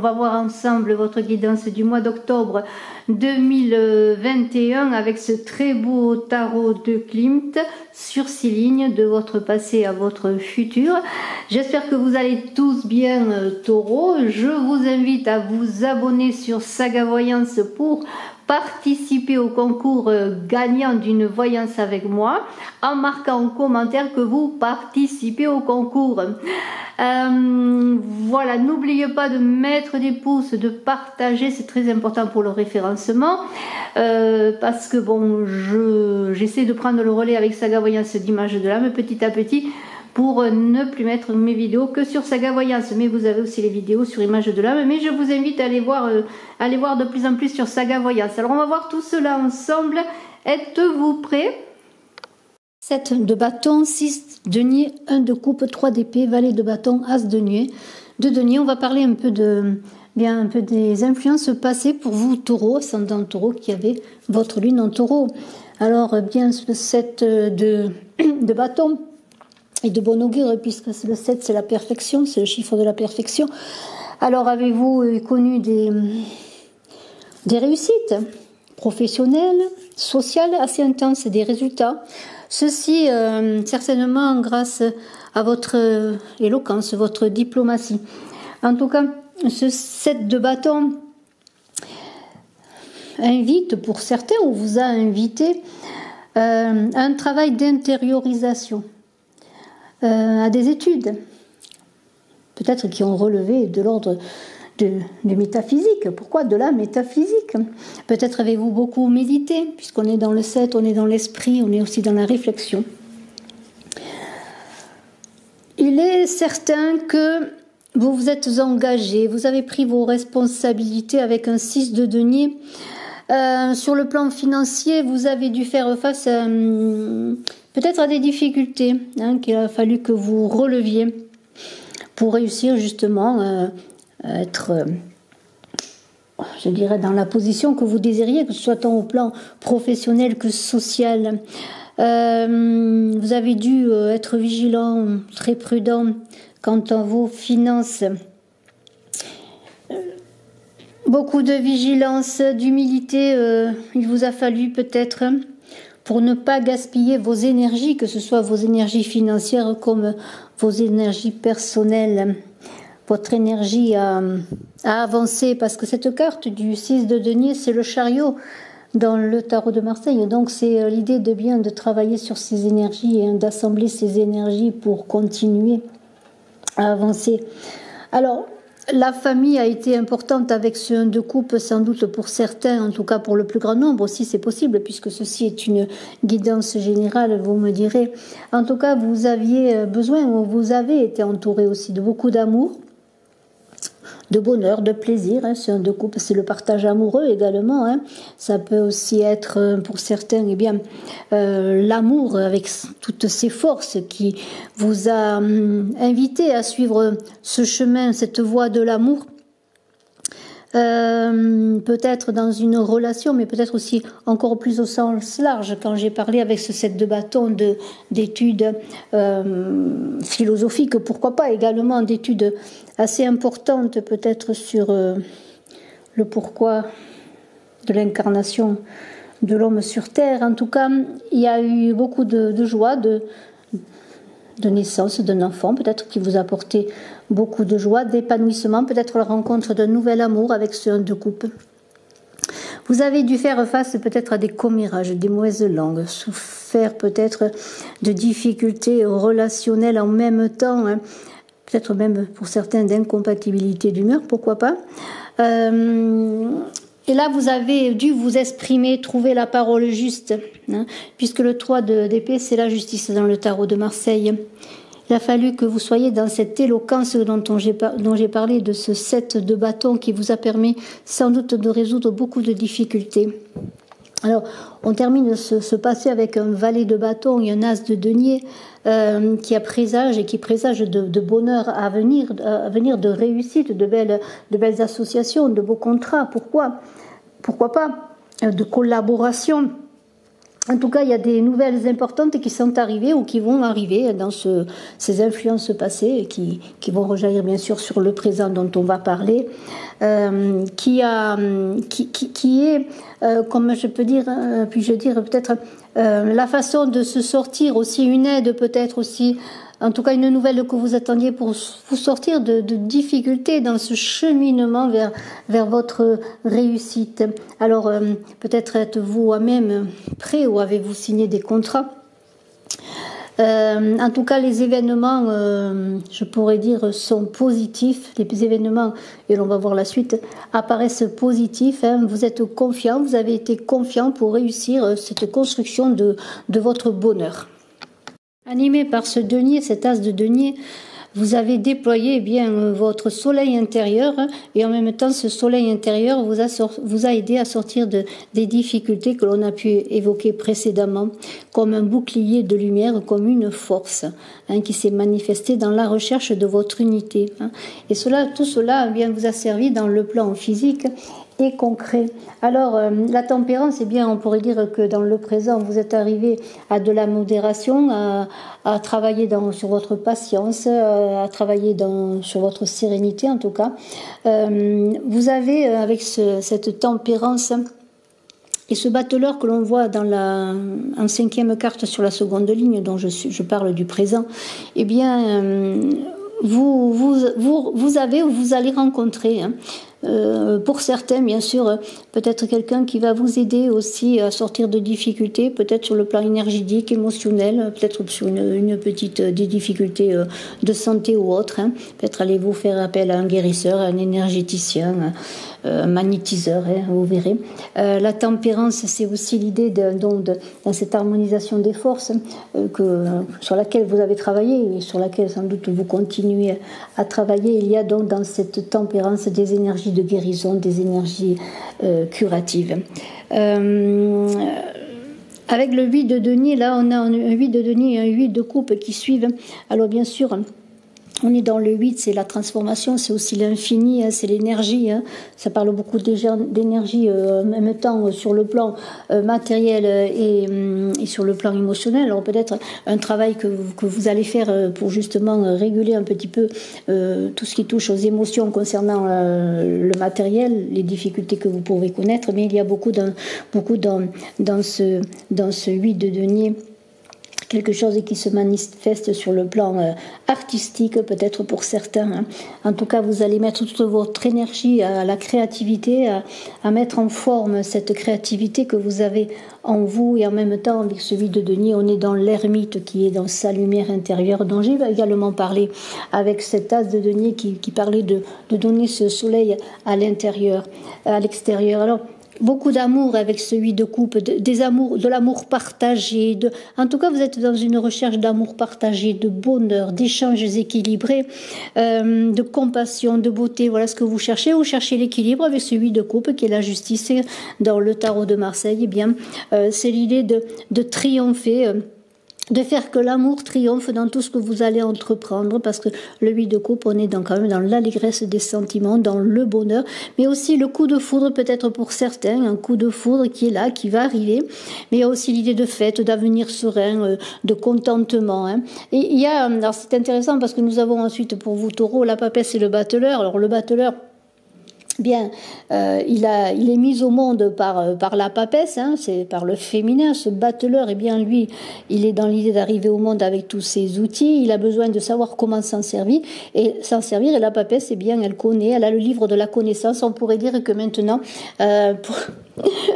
va voir ensemble votre guidance du mois d'octobre 2021 avec ce très beau tarot de Klimt sur 6 lignes de votre passé à votre futur. J'espère que vous allez tous bien, Taureau. Je vous invite à vous abonner sur Saga Voyance pour participer au concours gagnant d'une voyance avec moi en marquant en commentaire que vous participez au concours. Voilà, n'oubliez pas de mettre des pouces, de partager, c'est très important pour le référencement parce que bon, j'essaie de prendre le relais avec Saga Voyance d'Image de l'âme petit à petit pour ne plus mettre mes vidéos que sur Saga Voyance, mais vous avez aussi les vidéos sur Image de l'âme, mais je vous invite à aller voir de plus en plus sur Saga Voyance. Alors on va voir tout cela ensemble. Êtes-vous prêts? 7 de bâton, 6 denier, 1 de coupe, 3 d'épée, valet de bâton, as de denier. De denier, on va parler un peu des influences passées pour vous, Taureau, ascendant Taureau, qui avait votre lune en Taureau. Alors bien, ce 7 de bâton et de bon augure, puisque le 7 c'est la perfection, c'est le chiffre de la perfection. Alors avez-vous connu des réussites professionnelles, sociales assez intenses, des résultats? Ceci certainement grâce à votre éloquence, votre diplomatie. En tout cas, ce 7 de bâton invite pour certains, ou vous a invité, à un travail d'intériorisation, à des études, peut-être qui ont relevé de l'ordre de métaphysique. Pourquoi de la métaphysique? Peut-être avez-vous beaucoup médité, puisqu'on est dans le 7, on est dans l'esprit, on est aussi dans la réflexion. Il est certain que vous vous êtes engagé, vous avez pris vos responsabilités avec un 6 de denier. Sur le plan financier, vous avez dû faire face peut-être à des difficultés qu'il a fallu que vous releviez pour réussir justement être, je dirais, dans la position que vous désiriez, que ce soit tant au plan professionnel que social. Vous avez dû être vigilant, très prudent quant à vos finances. Beaucoup de vigilance, d'humilité, il vous a fallu peut-être pour ne pas gaspiller vos énergies, que ce soit vos énergies financières comme vos énergies personnelles, votre énergie à avancer, parce que cette carte du 6 de denier, c'est le chariot dans le tarot de Marseille. Donc c'est l'idée de travailler sur ces énergies et d'assembler ces énergies pour continuer à avancer. Alors, la famille a été importante avec ce 1 de coupe, sans doute pour certains, en tout cas pour le plus grand nombre aussi c'est possible, puisque ceci est une guidance générale, vous me direz. En tout cas, vous aviez besoin, ou vous avez été entouré aussi de beaucoup d'amour, de bonheur, de plaisir. Ce 1 de coupe, c'est le partage amoureux également. Ça peut aussi être pour certains l'amour avec toutes ses forces qui vous a invité à suivre ce chemin, cette voie de l'amour. Peut-être dans une relation, mais peut-être aussi encore plus au sens large. Quand j'ai parlé avec ce 7 de bâton d'études philosophiques, pourquoi pas également d'études assez importantes peut-être sur le pourquoi de l'incarnation de l'homme sur Terre. En tout cas, il y a eu beaucoup de joie, de naissance d'un enfant, peut-être qui vous a apporté beaucoup de joie, d'épanouissement, peut-être la rencontre d'un nouvel amour avec ce 1 de coupe. Vous avez dû faire face peut-être à des commérages, des mauvaises langues, souffert peut-être de difficultés relationnelles en même temps, peut-être même pour certains d'incompatibilité d'humeur, pourquoi pas. Et là, vous avez dû vous exprimer, trouver la parole juste, puisque le 3 d'épée, c'est la justice dans le tarot de Marseille. Il a fallu que vous soyez dans cette éloquence dont j'ai parlé, de ce 7 de bâton qui vous a permis sans doute de résoudre beaucoup de difficultés. Alors, on termine ce passé avec un valet de bâton et un as de denier qui présage de bonheur à venir, de réussite, de belles associations, de beaux contrats. Pourquoi pas de collaboration En tout cas, il y a des nouvelles importantes qui sont arrivées ou qui vont arriver dans ces influences passées et qui vont rejaillir bien sûr sur le présent dont on va parler, qui est, comme je peux dire, puis-je dire peut-être la façon de se sortir aussi, une aide peut-être aussi. En tout cas, une nouvelle que vous attendiez pour vous sortir de difficultés dans ce cheminement vers votre réussite. Alors, peut-être êtes-vous même prêt ou avez-vous signé des contrats? En tout cas, les événements, je pourrais dire, sont positifs. Les événements, et l'on va voir la suite, apparaissent positifs. Hein. Vous êtes confiant, vous avez été confiant pour réussir cette construction de votre bonheur. Animé par ce denier, cet as de denier, vous avez déployé votre soleil intérieur et en même temps ce soleil intérieur vous a aidé à sortir des difficultés que l'on a pu évoquer précédemment, comme un bouclier de lumière, comme une force qui s'est manifestée dans la recherche de votre unité. Et tout cela vous a servi dans le plan physique et concret. Alors, la tempérance, on pourrait dire que dans le présent, vous êtes arrivé à de la modération, à travailler sur votre patience, à travailler sur votre sérénité en tout cas. Vous avez, avec cette tempérance et ce battleur que l'on voit en 5e carte sur la seconde ligne, dont je parle du présent, vous allez rencontrer, pour certains, bien sûr, peut-être quelqu'un qui va vous aider aussi à sortir de difficultés, peut-être sur le plan énergétique, émotionnel, peut-être sur une petite des difficultés de santé ou autre. Peut-être allez-vous faire appel à un guérisseur, à un énergéticien, un magnétiseur, vous verrez. La tempérance, c'est aussi l'idée dans cette harmonisation des forces sur laquelle vous avez travaillé et sur laquelle sans doute vous continuez à travailler. Il y a donc dans cette tempérance des énergies de guérison, des énergies curatives. Avec le 8 de denier, là on a un 8 de denier et un 8 de coupe qui suivent. Alors bien sûr, on est dans le 8, c'est la transformation, c'est aussi l'infini, c'est l'énergie. Ça parle beaucoup d'énergie en même temps sur le plan matériel et sur le plan émotionnel. Alors peut-être un travail que vous allez faire pour justement réguler un petit peu tout ce qui touche aux émotions concernant le matériel, les difficultés que vous pouvez connaître. Mais il y a beaucoup dans ce 8 de denier, quelque chose qui se manifeste sur le plan artistique, peut-être pour certains. En tout cas, vous allez mettre toute votre énergie à la créativité, à mettre en forme cette créativité que vous avez en vous. Et en même temps, avec celui de denier, on est dans l'ermite qui est dans sa lumière intérieure, dont j'ai également parlé avec cet as de denier qui parlait de donner ce soleil à l'intérieur, à l'extérieur. Alors, beaucoup d'amour avec celui de coupe, de l'amour partagé. En tout cas, vous êtes dans une recherche d'amour partagé, de bonheur, d'échanges équilibrés, de compassion, de beauté. Voilà ce que vous cherchez. Vous cherchez l'équilibre avec celui de coupe qui est la justice. Dans le tarot de Marseille, c'est l'idée de triompher, de faire que l'amour triomphe dans tout ce que vous allez entreprendre, parce que le 8 de coupe, on est quand même dans l'allégresse des sentiments, dans le bonheur, mais aussi le coup de foudre peut-être pour certains, un coup de foudre qui est là, qui va arriver, mais il y a aussi l'idée de fête, d'avenir serein, de contentement. Et il y a, alors c'est intéressant parce que nous avons ensuite pour vous taureau la papesse et le battleur. Alors le battleur, il est mis au monde par la papesse, c'est par le féminin. Ce battleur, lui, il est dans l'idée d'arriver au monde avec tous ses outils. Il a besoin de savoir comment s'en servir. Et la papesse, elle connaît, elle a le livre de la connaissance. On pourrait dire que maintenant,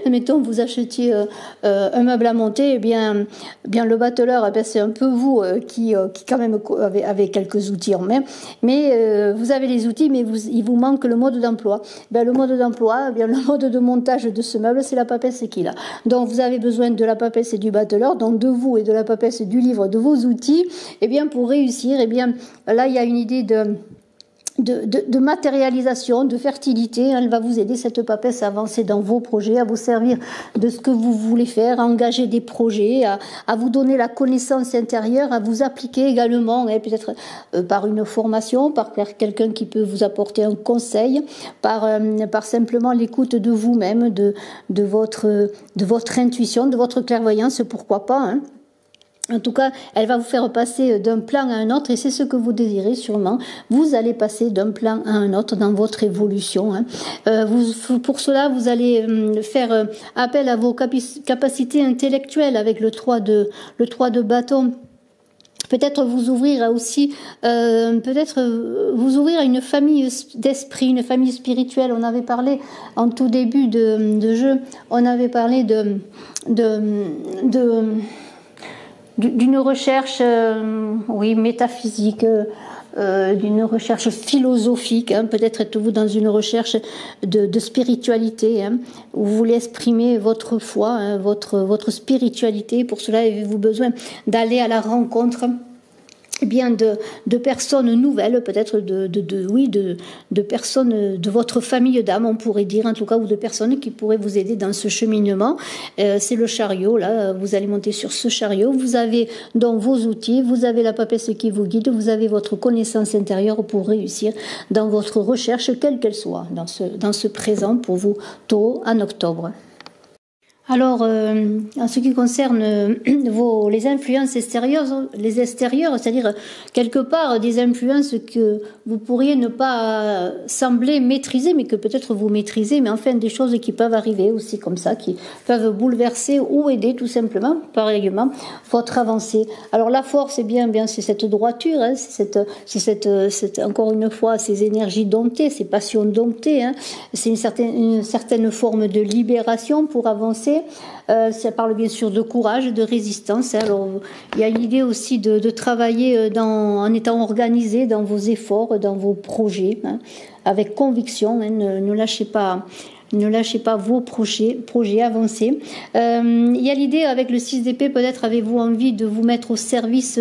mettons, vous achetiez un meuble à monter, le battleur, c'est un peu vous qui quand même avez quelques outils en main. Mais vous avez les outils, mais il vous manque le mode d'emploi. Le mode d'emploi, le mode de montage de ce meuble, c'est la papesse qui l'a. Donc vous avez besoin de la papesse et du battleur, donc de vous et de la papesse et du livre, de vos outils, pour réussir. Là, il y a une idée de matérialisation, de fertilité. Elle va vous aider, cette papesse, à avancer dans vos projets, à vous servir de ce que vous voulez faire, à engager des projets, à vous donner la connaissance intérieure, à vous appliquer également, peut-être par une formation, par quelqu'un qui peut vous apporter un conseil, par simplement l'écoute de vous-même, de votre intuition, de votre clairvoyance, pourquoi pas, hein. En tout cas, elle va vous faire passer d'un plan à un autre, et c'est ce que vous désirez sûrement. Vous allez passer d'un plan à un autre dans votre évolution, hein. Pour cela, vous allez faire appel à vos capacités intellectuelles avec le 3 de bâton. Peut-être vous ouvrir aussi, vous ouvrir à une famille d'esprit, une famille spirituelle. On avait parlé en tout début de jeu, on avait parlé d'une recherche, métaphysique, d'une recherche philosophique, hein. Peut-être êtes-vous dans une recherche de spiritualité, hein, où vous voulez exprimer votre foi, hein, votre spiritualité. Pour cela, avez-vous besoin d'aller à la rencontre de personnes nouvelles, peut-être de personnes de votre famille d'âme, on pourrait dire, en tout cas, ou de personnes qui pourraient vous aider dans ce cheminement. C'est le chariot, là, vous allez monter sur ce chariot, vous avez donc vos outils, vous avez la papesse qui vous guide, vous avez votre connaissance intérieure pour réussir dans votre recherche, quelle qu'elle soit, dans ce présent pour vous, Taureau, en octobre. Alors, en ce qui concerne les influences extérieures, c'est-à-dire quelque part des influences que vous pourriez ne pas sembler maîtriser, mais que peut-être vous maîtrisez, mais enfin des choses qui peuvent arriver aussi comme ça, qui peuvent bouleverser ou aider tout simplement, pareillement, votre avancée. Alors la force, c'est cette droiture, hein, c'est encore une fois ces énergies domptées, ces passions domptées, hein, c'est une certaine forme de libération pour avancer. Ça parle bien sûr de courage, de résistance. Alors, il y a l'idée aussi de travailler en étant organisé dans vos efforts, dans vos projets, hein, avec conviction, hein, ne lâchez pas. Ne lâchez pas vos projets, avancés. Il y a l'idée avec le 6 d'épée, peut-être avez-vous envie de vous mettre au service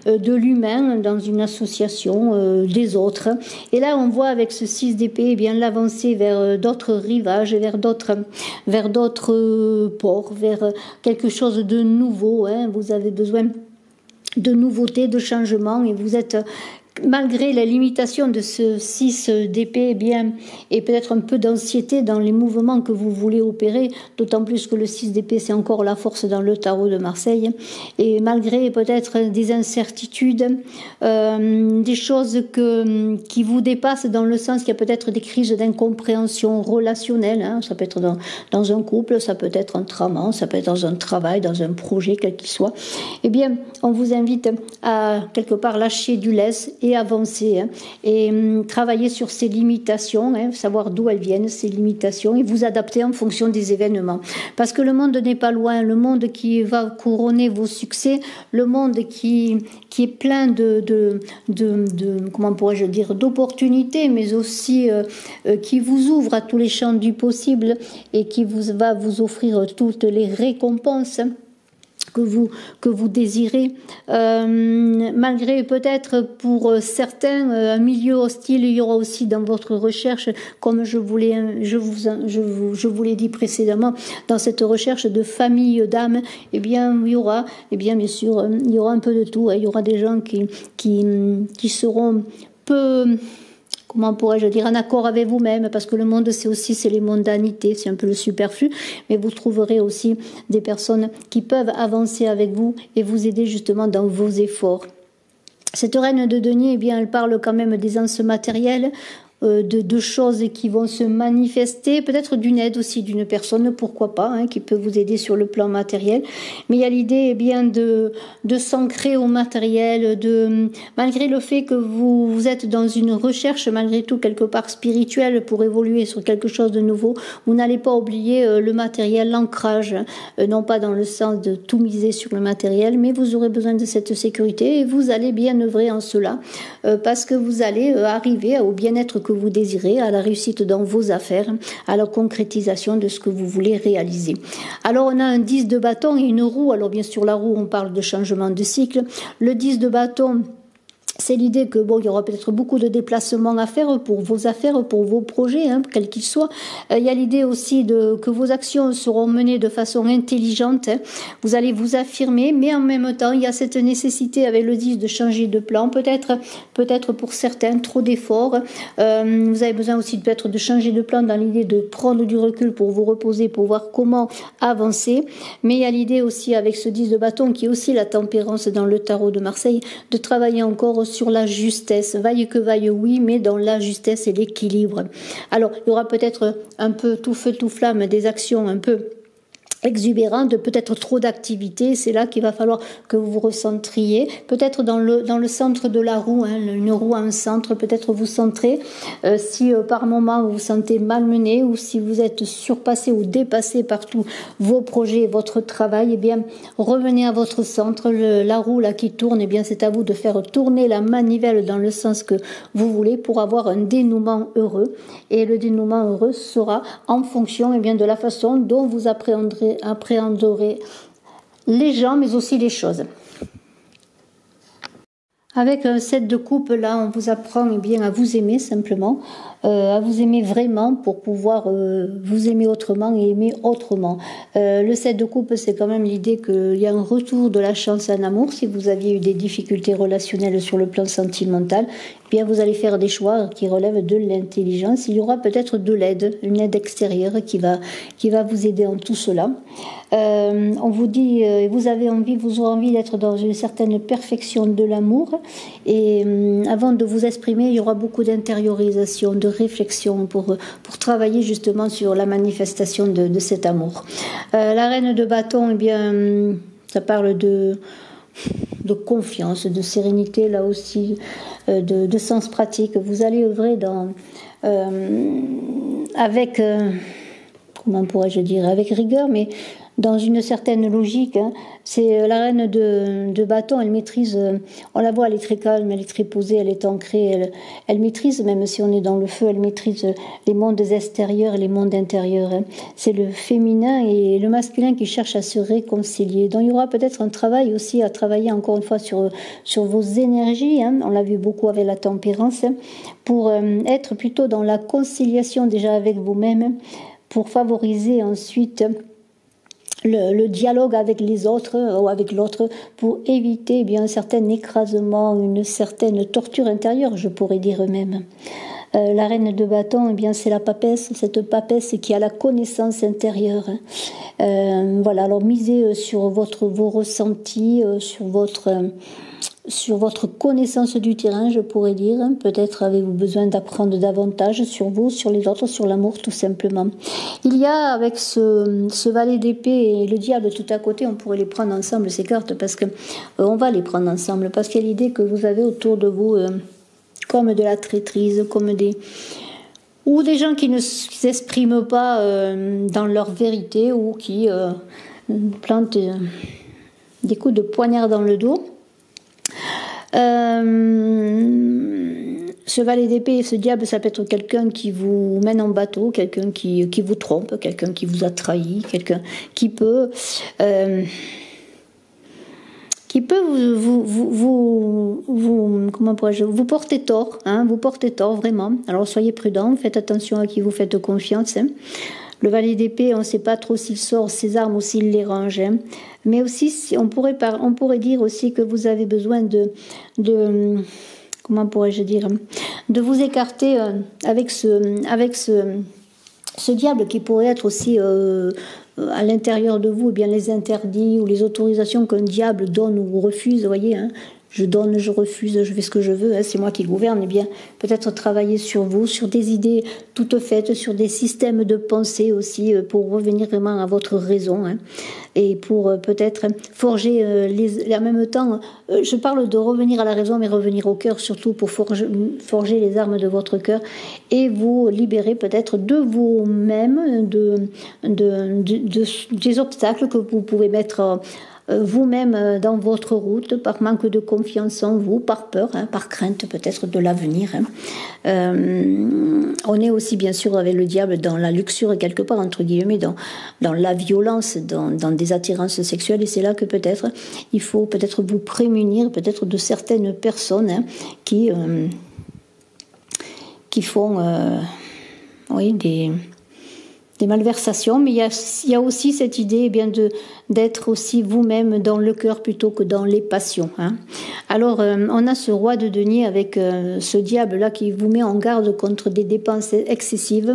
de l'humain dans une association des autres. Et là, on voit avec ce 6 d'épée, l'avancée vers d'autres rivages, vers d'autres ports, vers quelque chose de nouveau, hein. Vous avez besoin de nouveautés, de changements, et vous êtes, malgré la limitation de ce 6 d'épée, et peut-être un peu d'anxiété dans les mouvements que vous voulez opérer, d'autant plus que le 6 d'épée, c'est encore la force dans le tarot de Marseille, et malgré peut-être des incertitudes, des choses qui vous dépassent, dans le sens qu'il y a peut-être des crises d'incompréhension relationnelle, hein, ça peut être dans un couple, ça peut être entre amants, ça peut être dans un travail, dans un projet, quel qu'il soit, on vous invite à quelque part lâcher du lest et avancer, hein, et travailler sur ces limitations, hein, savoir d'où elles viennent, ces limitations, et vous adapter en fonction des événements. Parce que le monde n'est pas loin, le monde qui va couronner vos succès, le monde qui est plein comment pourrais-je dire, d'opportunités, mais aussi qui vous ouvre à tous les champs du possible et qui va vous offrir toutes les récompenses que vous désirez, malgré peut-être pour certains un milieu hostile. Il y aura aussi dans votre recherche, comme je vous l'ai dit précédemment, dans cette recherche de famille d'âme, il y aura, bien sûr, il y aura un peu de tout, hein. Il y aura des gens qui seront peu, comment pourrais-je dire, en accord avec vous-même, parce que le monde, c'est les mondanités, c'est un peu le superflu, mais vous trouverez aussi des personnes qui peuvent avancer avec vous et vous aider justement dans vos efforts. Cette reine de denier, elle parle quand même d'aisance matérielle, de choses qui vont se manifester, peut-être d'une aide aussi d'une personne, pourquoi pas, hein, qui peut vous aider sur le plan matériel. Mais il y a l'idée de s'ancrer au matériel, malgré le fait que vous êtes dans une recherche, malgré tout, quelque part spirituelle, pour évoluer sur quelque chose de nouveau, vous n'allez pas oublier le matériel, l'ancrage, non pas dans le sens de tout miser sur le matériel, mais vous aurez besoin de cette sécurité et vous allez bien œuvrer en cela, parce que vous allez arriver au bien-être que vous désirez, à la réussite dans vos affaires, à la concrétisation de ce que vous voulez réaliser. Alors on a un 10 de bâton et une roue. Alors bien sûr la roue, on parle de changement de cycle. Le 10 de bâton, c'est l'idée que bon, il y aura peut-être beaucoup de déplacements à faire pour vos affaires, pour vos projets, hein, quels qu'ils soient. Il y a l'idée aussi que vos actions seront menées de façon intelligente. Hein. Vous allez vous affirmer, mais en même temps, il y a cette nécessité avec le 10 de changer de plan. Peut-être pour certains, trop d'efforts. Vous avez besoin aussi peut-être de changer de plan dans l'idée de prendre du recul pour vous reposer, pour voir comment avancer. Mais il y a l'idée aussi avec ce 10 de bâton, qui est aussi la tempérance dans le tarot de Marseille, de travailler encore sur la justesse, vaille que vaille, oui, mais dans la justesse et l'équilibre. Alors, il y aura peut-être un peu tout feu, tout flamme, des actions un peu exubérante, peut-être trop d'activité, c'est là qu'il va falloir que vous vous recentriez, peut-être dans le centre de la roue, hein, une roue à un centre, peut-être vous centrer, si par moment vous vous sentez malmené ou si vous êtes surpassé ou dépassé par tous vos projets, votre travail, eh bien revenez à votre centre, la roue là qui tourne, eh bien c'est à vous de faire tourner la manivelle dans le sens que vous voulez pour avoir un dénouement heureux, et le dénouement heureux sera en fonction, eh bien, de la façon dont vous appréhenderez les gens, mais aussi les choses. Avec un 7 de coupe, là, on vous apprend eh bien, à vous aimer simplement, à vous aimer vraiment pour pouvoir vous aimer autrement et aimer autrement. Le 7 de coupe, c'est quand même l'idée qu'il y a un retour de la chance en amour. Si vous aviez eu des difficultés relationnelles sur le plan sentimental, eh bien, vous allez faire des choix qui relèvent de l'intelligence. Il y aura peut-être de l'aide, une aide extérieure qui va vous aider en tout cela. On vous dit, vous aurez envie d'être dans une certaine perfection de l'amour, et avant de vous exprimer, il y aura beaucoup d'intériorisation, de réflexion pour travailler justement sur la manifestation de cet amour. La reine de bâton, eh bien, ça parle de confiance, de sérénité, là aussi, de sens pratique. Vous allez œuvrer avec, comment pourrais-je dire, avec rigueur, mais dans une certaine logique. Hein. C'est la reine de bâton, elle maîtrise, on la voit, elle est très calme, elle est très posée, elle est ancrée, elle maîtrise, même si on est dans le feu, elle maîtrise les mondes extérieurs et les mondes intérieurs. Hein. C'est le féminin et le masculin qui cherchent à se réconcilier. Donc il y aura peut-être un travail aussi à travailler encore une fois sur vos énergies, hein. On l'a vu beaucoup avec la tempérance, hein, pour être plutôt dans la conciliation déjà avec vous-même, hein, pour favoriser ensuite le dialogue avec les autres ou avec l'autre, pour éviter eh bien un certain écrasement, une certaine torture intérieure, je pourrais dire même. La reine de bâton, eh bien c'est la papesse, cette papesse qui a la connaissance intérieure. Voilà, alors misez sur vos ressentis, sur votre connaissance du terrain, je pourrais dire. Peut-être avez-vous besoin d'apprendre davantage sur vous, sur les autres, sur l'amour, tout simplement. Il y a avec ce valet d'épée et le diable tout à côté, on pourrait les prendre ensemble, ces cartes, parce que on va les prendre ensemble, parce qu'il y a l'idée que vous avez autour de vous comme de la traîtrise, comme des gens qui ne s'expriment pas dans leur vérité, ou qui plantent des coups de poignard dans le dos. Ce valet d'épée et ce diable, ça peut être quelqu'un qui vous mène en bateau, quelqu'un qui vous trompe, quelqu'un qui vous a trahi, quelqu'un qui peut vous porter tort, hein, vous porter tort vraiment. Alors soyez prudents, faites attention à qui vous faites confiance. Hein. Le valet d'épée, on ne sait pas trop s'il sort ses armes ou s'il les range. Hein. Mais aussi, on pourrait dire aussi que vous avez besoin de comment pourrais-je dire, de vous écarter avec ce diable qui pourrait être aussi à l'intérieur de vous, eh bien les interdits ou les autorisations qu'un diable donne ou refuse, vous voyez, hein. Je donne, je refuse, je fais ce que je veux, hein, c'est moi qui gouverne. Eh bien, peut-être travailler sur vous, sur des idées toutes faites, sur des systèmes de pensée aussi, pour revenir vraiment à votre raison, hein, et pour peut-être forger en même temps, je parle de revenir à la raison, mais revenir au cœur, surtout pour forger les armes de votre cœur et vous libérer peut-être de vous-même, des obstacles que vous pouvez mettre vous-même dans votre route, par manque de confiance en vous, par peur, par crainte peut-être de l'avenir. On est aussi bien sûr avec le diable dans la luxure quelque part, entre guillemets, dans la violence, dans des attirances sexuelles, et c'est là que peut-être il faut peut-être vous prémunir peut-être de certaines personnes qui font des malversations, mais il y a aussi cette idée d'être aussi vous-même dans le cœur plutôt que dans les passions. Alors, on a ce roi de denier avec ce diable-là qui vous met en garde contre des dépenses excessives.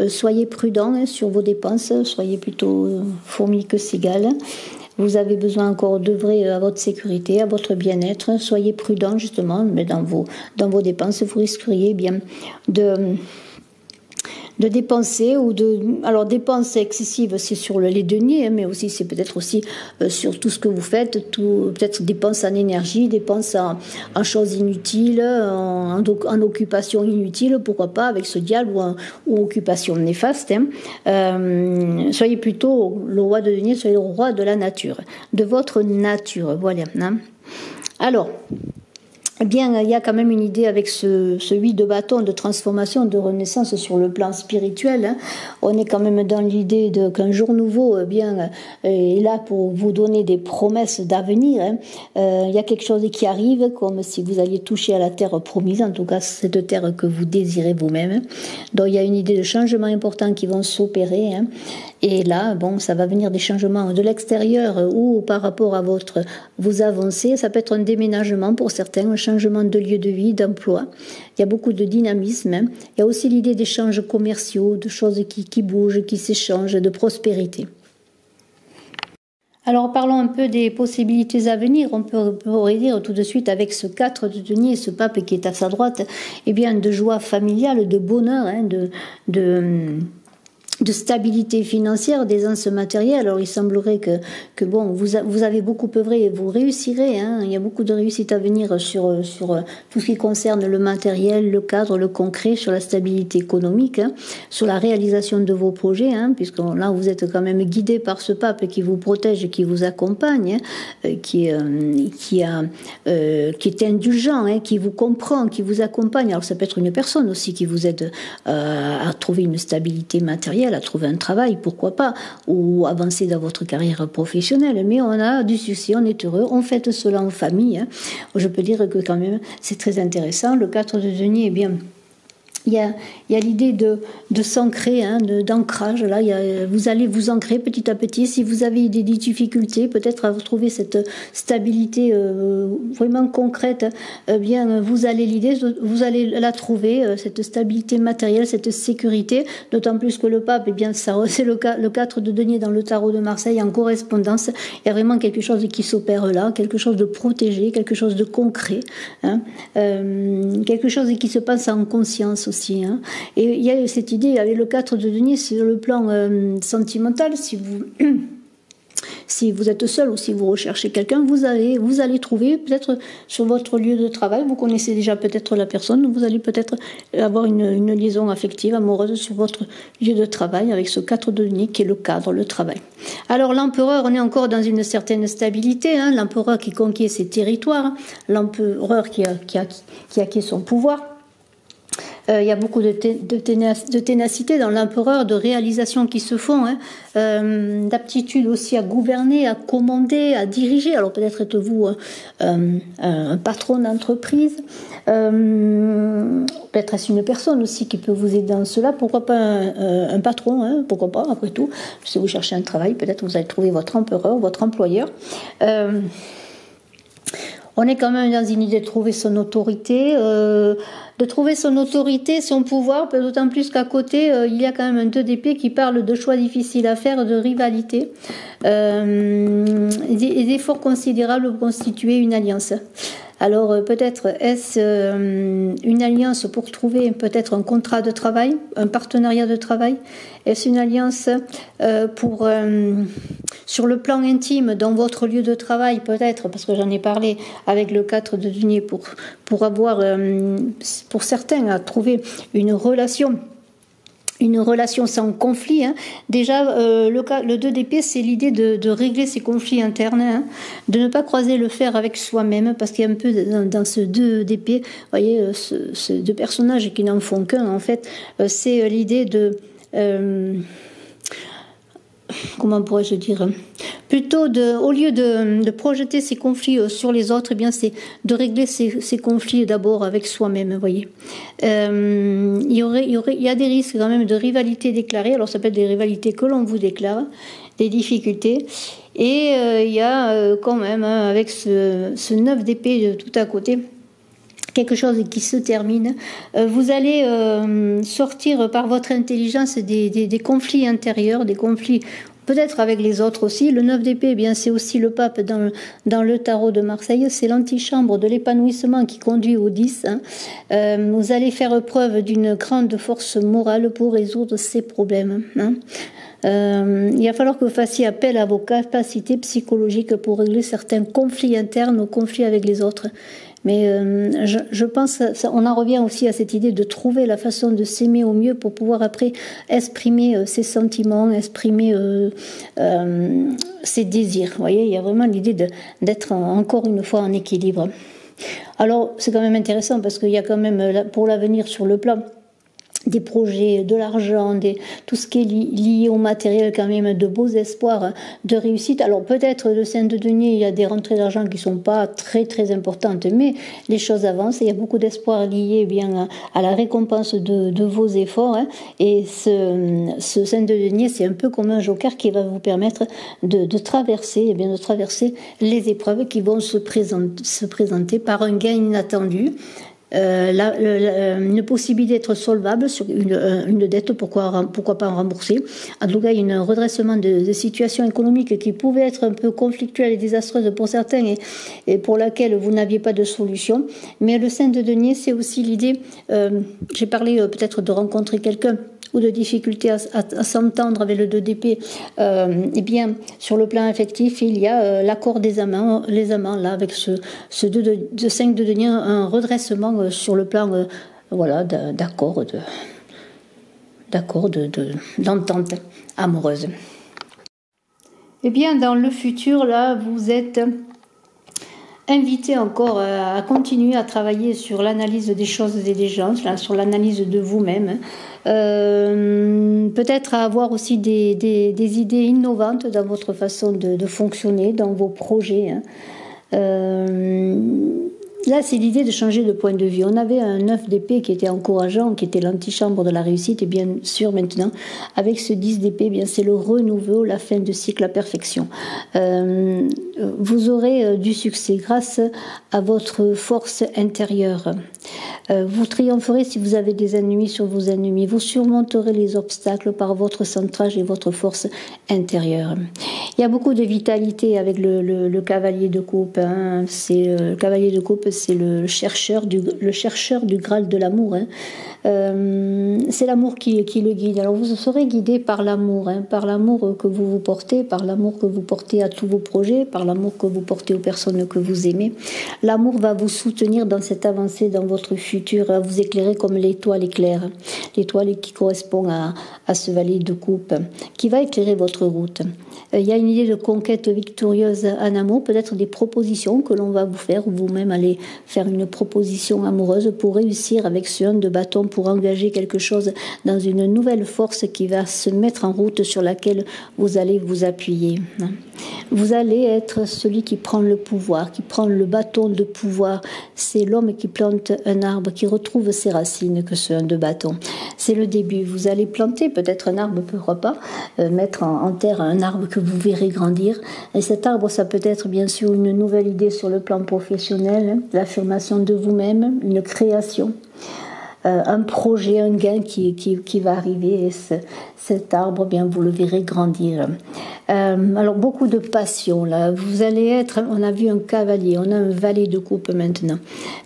Soyez prudents sur vos dépenses, soyez plutôt fourmis que cigales. Vous avez besoin encore d'œuvrer à votre sécurité, à votre bien-être. Soyez prudents justement, mais dans vos dépenses, vous risqueriez bien de dépenser alors dépenses excessives, c'est sur les deniers, mais aussi c'est peut-être aussi sur tout ce que vous faites, peut-être dépenses en énergie, dépenses en choses inutiles, en occupations inutiles, pourquoi pas avec ce diable ou occupation néfaste. Soyez plutôt le roi de deniers, soyez le roi de la nature, de votre nature, voilà. Alors, eh bien, il y a quand même une idée avec ce 8 de bâton de transformation, de renaissance sur le plan spirituel. On est quand même dans l'idée qu'un jour nouveau est là pour vous donner des promesses d'avenir. Il y a quelque chose qui arrive, comme si vous alliez toucher à la terre promise, en tout cas cette terre que vous désirez vous-même. Donc il y a une idée de changement important qui vont s'opérer. Et là, ça va venir des changements de l'extérieur ou par rapport à vos avancées. Ça peut être un déménagement pour certains, un changement de lieu de vie, d'emploi. Il y a beaucoup de dynamisme. Il y a aussi l'idée d'échanges commerciaux, de choses qui bougent, qui s'échangent, de prospérité. Alors parlons un peu des possibilités à venir. On pourrait dire tout de suite avec ce 4 de denier, ce pape qui est à sa droite, de joie familiale, de bonheur, de stabilité financière, d'aisance matérielle. Alors il semblerait que vous avez beaucoup œuvré et vous réussirez. Il y a beaucoup de réussite à venir sur tout ce qui concerne le matériel, le cadre, le concret, sur la stabilité économique, sur la réalisation de vos projets, puisque là vous êtes quand même guidé par ce pape qui vous protège, qui vous accompagne, qui est indulgent, qui vous comprend, qui vous accompagne. Alors ça peut être une personne aussi qui vous aide à trouver une stabilité matérielle, à trouver un travail, pourquoi pas, ou avancer dans votre carrière professionnelle. Mais on a du succès, on est heureux, on fête cela en famille. Je peux dire que quand même, c'est très intéressant. Le 4 de denier, il y a l'idée de s'ancrer, d'ancrage. Là, vous allez vous ancrer petit à petit. Si vous avez des difficultés, peut-être à trouver cette stabilité vraiment concrète, vous allez la trouver, cette stabilité matérielle, cette sécurité. D'autant plus que le pape, c'est le 4 de denier dans le tarot de Marseille en correspondance. Il y a vraiment quelque chose qui s'opère là, quelque chose de protégé, quelque chose de concret, quelque chose qui se passe en conscience aussi. Et il y a cette idée avec le 4 de denier sur le plan sentimental. Si vous êtes seul ou si vous recherchez quelqu'un, vous allez trouver peut-être sur votre lieu de travail, vous connaissez déjà peut-être la personne, vous allez peut-être avoir une liaison affective, amoureuse sur votre lieu de travail avec ce 4 de denier qui est le cadre, le travail. Alors l'empereur, on est encore dans une certaine stabilité, l'empereur qui conquiert ses territoires, l'empereur qui acquiert son pouvoir. Il y a beaucoup de ténacité dans l'empereur, de réalisations qui se font, d'aptitude aussi à gouverner, à commander, à diriger. Alors peut-être êtes-vous un patron d'entreprise, peut-être est-ce une personne aussi qui peut vous aider dans cela. Pourquoi pas un patron, pourquoi pas, après tout. Si vous cherchez un travail, peut-être vous allez trouver votre empereur, votre employeur. On est quand même dans une idée de trouver son autorité, son pouvoir, d'autant plus qu'à côté, il y a quand même un 2 d'épée qui parle de choix difficiles à faire, de rivalité, et d'efforts considérables pour constituer une alliance. Alors peut-être est-ce une alliance pour trouver peut-être un contrat de travail, un partenariat de travail? Est-ce une alliance sur le plan intime dans votre lieu de travail peut-être, parce que j'en ai parlé avec le 4 de denier pour avoir pour certains à trouver une relation une relation sans conflit. Hein. Déjà, le 2 d'épée, c'est l'idée de régler ces conflits internes, hein, de ne pas croiser le fer avec soi-même, parce qu'il y a un peu dans ce 2 d'épée, vous voyez, ce deux personnages qui n'en font qu'un, en fait, c'est l'idée de... comment pourrais-je dire, plutôt au lieu de projeter ces conflits sur les autres, eh bien c'est de régler ces conflits d'abord avec soi-même, vous voyez. Il y a des risques quand même de rivalité déclarée, alors ça peut être des rivalités que l'on vous déclare, des difficultés, et il y a quand même, hein, avec ce 9 d'épée tout à côté, quelque chose qui se termine. Vous allez sortir par votre intelligence des conflits intérieurs, des conflits peut-être avec les autres aussi. Le 9 d'épée, eh bien, c'est aussi le pape dans le tarot de Marseille. C'est l'antichambre de l'épanouissement qui conduit au 10. Hein. Vous allez faire preuve d'une grande force morale pour résoudre ces problèmes. Hein. Il va falloir que vous fassiez appel à vos capacités psychologiques pour régler certains conflits internes ou conflits avec les autres. Mais je pense, on en revient aussi à cette idée de trouver la façon de s'aimer au mieux pour pouvoir après exprimer ses sentiments, exprimer ses désirs. Vous voyez, il y a vraiment l'idée d'être encore une fois en équilibre. Alors, c'est quand même intéressant parce qu'il y a quand même pour l'avenir sur le plan des projets, de l'argent, tout ce qui est lié au matériel, quand même de beaux espoirs de réussite. Alors peut-être le Saint de Denier, il y a des rentrées d'argent qui sont pas très très importantes, mais les choses avancent. Il y a beaucoup d'espoirs liés bien à la récompense de vos efforts. Hein. Et ce Saint de Denier, c'est un peu comme un joker qui va vous permettre de traverser, eh bien de traverser les épreuves qui vont se présenter par un gain inattendu. Une possibilité d'être solvable sur une dette, pourquoi pas en rembourser. En tout cas, il y a un redressement de situations économiques qui pouvaient être un peu conflictuelles et désastreuses pour certains et pour laquelle vous n'aviez pas de solution. Mais le Saint de Denier, c'est aussi l'idée, j'ai parlé peut-être de rencontrer quelqu'un ou de difficultés à s'entendre avec le 2 d'épée, eh bien, sur le plan affectif, il y a l'accord des amants, les amants, là, avec ce 5 de denier, un redressement sur le plan, voilà, d'entente amoureuse. Eh bien, dans le futur, là, vous êtes invité encore à continuer à travailler sur l'analyse des choses et des gens, sur l'analyse de vous-même. Peut-être à avoir aussi des idées innovantes dans votre façon de fonctionner, dans vos projets. Là, c'est l'idée de changer de point de vue. On avait un 9 d'épée qui était encourageant, qui était l'antichambre de la réussite, et bien sûr maintenant, avec ce 10 d'épée, bien c'est le renouveau, la fin de cycle, la perfection. Vous aurez du succès grâce à votre force intérieure. Vous triompherez si vous avez des ennemis sur vos ennemis. Vous surmonterez les obstacles par votre centrage et votre force intérieure. Il y a beaucoup de vitalité avec le cavalier de coupe. Hein. Le cavalier de coupe, c'est le chercheur du Graal de l'amour. Hein. C'est l'amour qui le guide. Alors vous serez guidé par l'amour, hein, par l'amour que vous portez, par l'amour que vous portez à tous vos projets, par l'amour que vous portez aux personnes que vous aimez. L'amour va vous soutenir dans cette avancée, dans votre futur, va vous éclairer comme l'étoile éclaire, l'étoile qui correspond à ce valet de coupe, qui va éclairer votre route. Il y a une idée de conquête victorieuse en amour, peut-être des propositions que l'on va vous faire, vous-même allez faire une proposition amoureuse pour réussir avec ce 1 de bâton, pour engager quelque chose dans une nouvelle force qui va se mettre en route sur laquelle vous allez vous appuyer. Vous allez être celui qui prend le pouvoir, qui prend le bâton de pouvoir. C'est l'homme qui plante un arbre, qui retrouve ses racines que ce 1 de bâton. C'est le début. Vous allez planter peut-être un arbre, pourquoi pas, mettre en terre un arbre que vous verrez grandir. Et cet arbre, ça peut être bien sûr une nouvelle idée sur le plan professionnel, l'affirmation de vous-même, une création. Un projet, un gain qui va arriver, et cet arbre, bien vous le verrez grandir. Alors beaucoup de passion là. Vous allez être, on a vu un cavalier, on a un valet de coupe maintenant.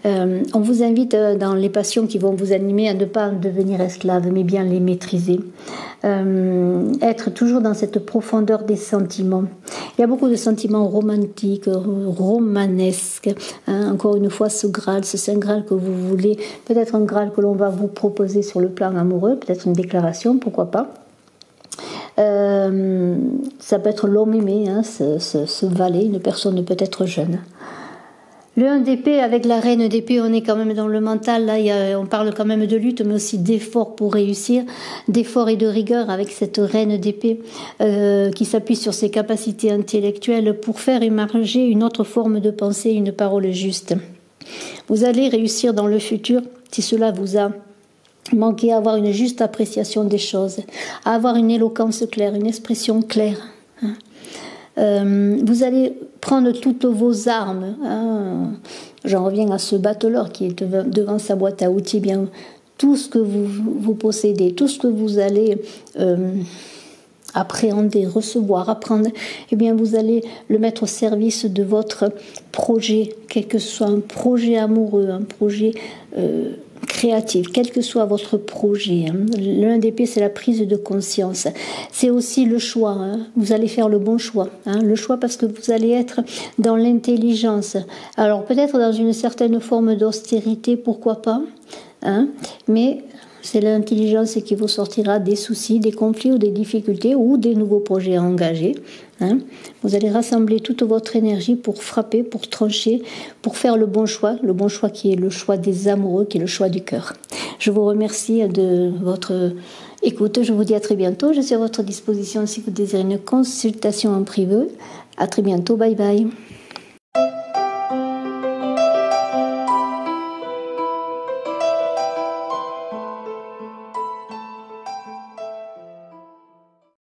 On vous invite dans les passions qui vont vous animer à ne pas devenir esclave, mais bien les maîtriser. être toujours dans cette profondeur des sentiments. Il y a beaucoup de sentiments romantiques, romanesques. Encore une fois, ce Graal, ce Saint Graal que vous voulez, peut-être un Graal que l'on va vous proposer sur le plan amoureux, peut-être une déclaration, pourquoi pas. Ça peut être l'homme aimé, ce valet, une personne peut-être jeune. Le 1 d'épée, avec la reine d'épée, on est quand même dans le mental. Là, on parle quand même de lutte, mais aussi d'effort pour réussir, d'effort et de rigueur avec cette reine d'épée qui s'appuie sur ses capacités intellectuelles pour faire émerger une autre forme de pensée, une parole juste. Vous allez réussir dans le futur si cela vous a manqué, à avoir une juste appréciation des choses, à avoir une éloquence claire, une expression claire. Vous allez prendre toutes vos armes. J'en reviens à ce bateleur qui est devant sa boîte à outils. Bien, tout ce que vous possédez, tout ce que vous allez appréhender, recevoir, apprendre, eh bien, vous allez le mettre au service de votre projet, quel que soit un projet amoureux, un projet créatif, quel que soit votre projet. L'un d'épée, c'est la prise de conscience. C'est aussi le choix. Vous allez faire le bon choix. Le choix parce que vous allez être dans l'intelligence. Alors peut-être dans une certaine forme d'austérité, pourquoi pas. Mais c'est l'intelligence qui vous sortira des soucis, des conflits ou des difficultés ou des nouveaux projets à engager. Vous allez rassembler toute votre énergie pour frapper, pour trancher, pour faire le bon choix qui est le choix des amoureux, qui est le choix du cœur. Je vous remercie de votre écoute. Je vous dis à très bientôt. Je suis à votre disposition si vous désirez une consultation en privé. À très bientôt. Bye bye.